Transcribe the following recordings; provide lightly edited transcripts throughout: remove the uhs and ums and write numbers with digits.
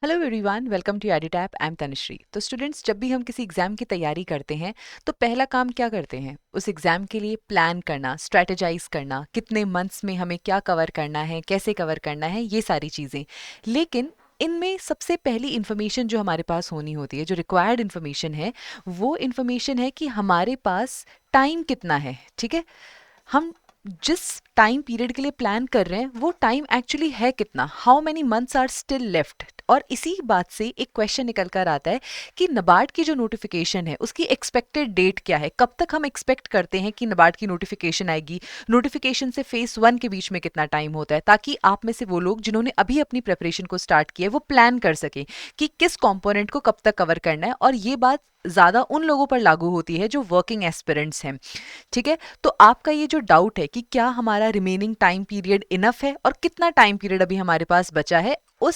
Hello everyone, welcome to EduTap. I am Tanushree. तो students, जब भी हम किसी एग्जाम की तैयारी करते हैं तो पहला काम क्या करते हैं? उस एग्जाम के लिए प्लान करना, स्ट्रेटेजाइज करना, कितने मंथ्स में हमें क्या कवर करना है, कैसे कवर करना है, ये सारी चीज़ें। लेकिन इनमें सबसे पहली इन्फॉर्मेशन जो हमारे पास होनी होती है, जो रिक्वायर्ड इन्फॉर्मेशन है, वो इन्फॉर्मेशन है कि हमारे पास टाइम कितना है। ठीक है, हम जिस टाइम पीरियड के लिए प्लान कर रहे हैं वो टाइम एक्चुअली है कितना, how many months are still left. और इसी बात से एक क्वेश्चन निकल कर आता है कि नबार्ड की जो नोटिफिकेशन है उसकी एक्सपेक्टेड डेट क्या है, कब तक हम एक्सपेक्ट करते हैं कि नबार्ड की नोटिफिकेशन आएगी। नोटिफिकेशन से फेस 1 के बीच में कितना टाइम होता है, ताकि आप में से वो लोग जिन्होंने अभी अपनी प्रेपरेशन को स्टार्ट किया है वो प्लान कर सकें कि किस कंपोनेंट को कब तक कवर करना है। और ये बात ज़्यादा उन लोगों पर लागू होती है जो वर्किंग एस्पिरेंट्स हैं। ठीक है, तो आपका ये जो डाउट है कि क्या हमारा रिमेनिंग टाइम पीरियड इनफ है और कितना टाइम पीरियड अभी हमारे पास बचा है, उन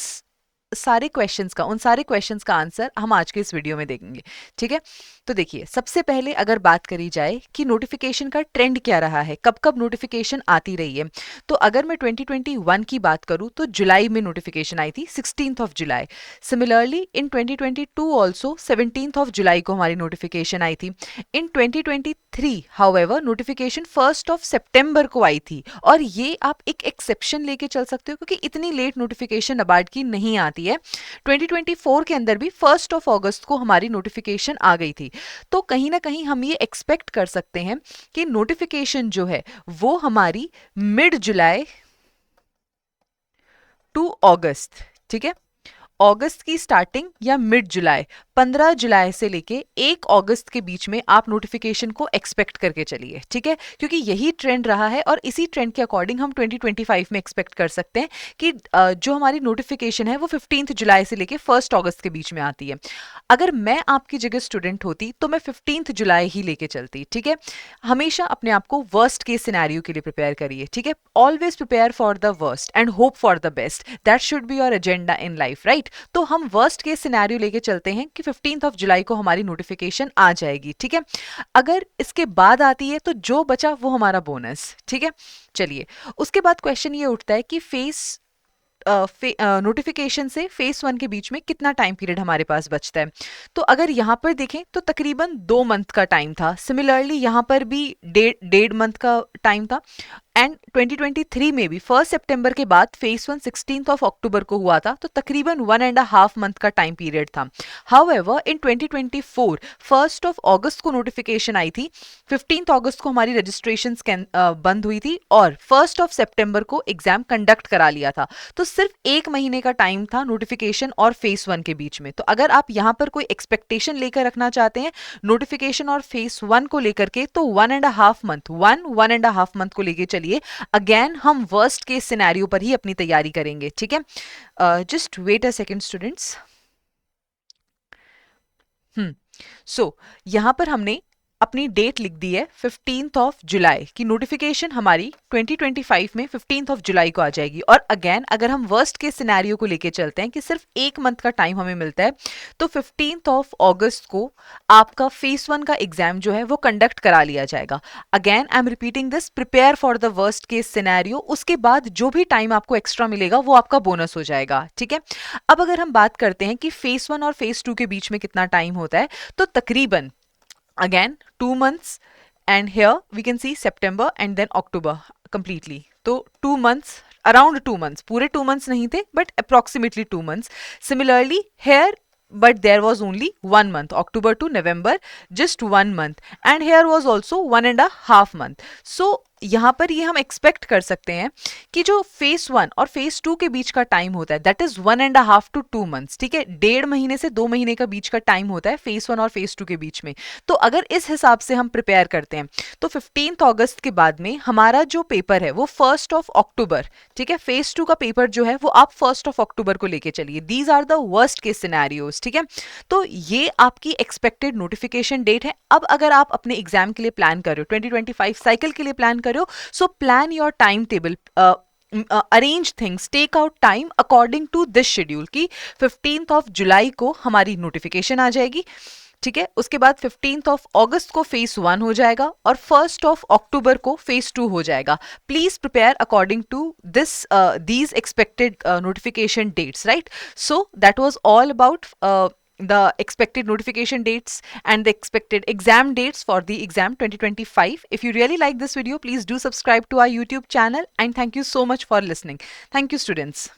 सारे क्वेश्चंस का आंसर हम आज के इस वीडियो में देखेंगे। ठीक है, तो देखिए, सबसे पहले अगर बात करी जाए कि नोटिफिकेशन का ट्रेंड क्या रहा है, कब कब नोटिफिकेशन आती रही है, तो अगर मैं 2021 की बात करूं तो जुलाई में नोटिफिकेशन आई थी, 16th of July. Similarly in 2022 also 17th of July को हमारी नोटिफिकेशन आई थी। इन 2023 हाउएवर नोटिफिकेशन 1st ऑफ सितंबर को आई थी। और ये आप एक एक्सेप्शन लेके चल सकते हो क्योंकि इतनी लेट नोटिफिकेशन नबार्ड की नहीं आती है। 2024 के अंदर भी 1st ऑफ अगस्त को हमारी नोटिफिकेशन आ गई थी। तो कहीं ना कहीं हम ये एक्सपेक्ट कर सकते हैं कि नोटिफिकेशन जो है वो हमारी मिड जुलाई टू अगस्त, ठीक है, अगस्त की स्टार्टिंग या मिड जुलाई, 15 जुलाई से लेके 1 अगस्त के बीच में आप नोटिफिकेशन को एक्सपेक्ट करके चलिए। ठीक है, क्योंकि यही ट्रेंड रहा है और इसी ट्रेंड के अकॉर्डिंग हम 2025 में एक्सपेक्ट कर सकते हैं कि जो हमारी नोटिफिकेशन है वो 15 जुलाई से लेके 1 अगस्त के बीच में आती है। अगर मैं आपकी जगह स्टूडेंट होती तो मैं 15 जुलाई ही लेके चलती। ठीक है, हमेशा अपने आप को वर्स्ट केस सिनेरियो के लिए प्रिपेयर करिए। ठीक है, always prepare for the worst and hope for the best, that should be your agenda in life, right. तो हम वर्स्ट केस सिनेरियो लेके चलते हैं कि 15 ऑफ जुलाई को हमारी नोटिफिकेशन आ जाएगी। ठीक है, अगर इसके बाद आती है तो जो बचा वो हमारा बोनस। ठीक है, चलिए, उसके बाद क्वेश्चन ये उठता है कि नोटिफिकेशन से फेस 1 के बीच में कितना टाइम पीरियड हमारे पास बचता है। तो अगर यहाँ पर देखें तो तकरीबन 2 मंथ का टाइम था। सिमिलरली यहाँ पर भी डेढ़ मंथ का टाइम था। एंड 2023 में भी 1 सितंबर के बाद फेस 1 16th ऑफ अक्टूबर को हुआ था, तो तकरीबन 1.5 मंथ का टाइम पीरियड था। हाउएवर इन 2024 1st ऑफ अगस्त को नोटिफिकेशन आई थी, 15th अगस्त को हमारी रजिस्ट्रेशन बंद हुई थी और 1st ऑफ सितंबर को एग्जाम कंडक्ट करा लिया था। तो सिर्फ 1 महीने का टाइम था नोटिफिकेशन और फेस 1 के बीच में। तो अगर आप यहाँ पर कोई एक्सपेक्टेशन लेकर रखना चाहते हैं नोटिफिकेशन और फेस 1 को लेकर के, तो 1.5 मंथ को लेके चलिए। अगेन हम वर्स्ट केस सिनेरियो पर ही अपनी तैयारी करेंगे। ठीक है, just wait a second students. So यहां पर हमने अपनी डेट लिख दी है 15th ऑफ जुलाई की। नोटिफिकेशन हमारी 2025 में 15th ऑफ जुलाई को आ जाएगी। और अगेन अगर हम वर्स्ट के सिनेरियो को लेके चलते हैं कि सिर्फ 1 मंथ का टाइम हमें मिलता है, तो 15th ऑफ अगस्त को आपका फेस 1 का एग्जाम जो है वो कंडक्ट करा लिया जाएगा। Again I am repeating this, prepare for the worst case scenario. उसके बाद जो भी टाइम आपको एक्स्ट्रा मिलेगा वो आपका बोनस हो जाएगा। ठीक है, अब अगर हम बात करते हैं कि फेस 1 और फेस 2 के बीच में कितना टाइम होता है, तो तकरीबन again 2 months, and here we can see September and then October completely. तो 2 months, around 2 months, पूरे 2 months नहीं थे but approximately 2 months. Similarly here, but there was only 1 month, October to November, just 1 month, and here was also 1.5 month. So यहाँ पर ये हम expect कर सकते हैं कि जो फेस 1 और फेस 2 के बीच का टाइम होता है दैट इज 1.5 to 2 months। ठीक है, 1.5 महीने से 2 महीने का बीच का टाइम होता है फेस 1 और फेस 2 के बीच में। तो अगर इस हिसाब से हम प्रिपेयर करते हैं तो 15th अगस्त के बाद में हमारा जो पेपर है वो 1st ऑफ अक्टूबर, ठीक है, फेस 2 का पेपर जो है वो आप 1st ऑफ अक्टूबर को लेके चलिए। These are the worst case scenarios. ठीक है, तो ये आपकी एक्सपेक्टेड नोटिफिकेशन डेट है। अब अगर आप अपने एग्जाम के लिए प्लान कर रहे हो, 2025 साइकिल के लिए प्लान कर रहे हो, so plan your time table, arrange things, take out time according to this schedule कि 15th ऑफ जुलाई को हमारी नोटिफिकेशन आ जाएगी, ठीक है, उसके बाद 15th ऑफ अगस्त को फेज 1 हो जाएगा और 1st ऑफ अक्टूबर को फेज 2 हो जाएगा. Please prepare according to this these expected notification dates, right? So that was all about the expected notification dates and the expected exam dates for the exam 2025. If you really like this video, please do subscribe to our YouTube channel, and thank you so much for listening. Thank you, students.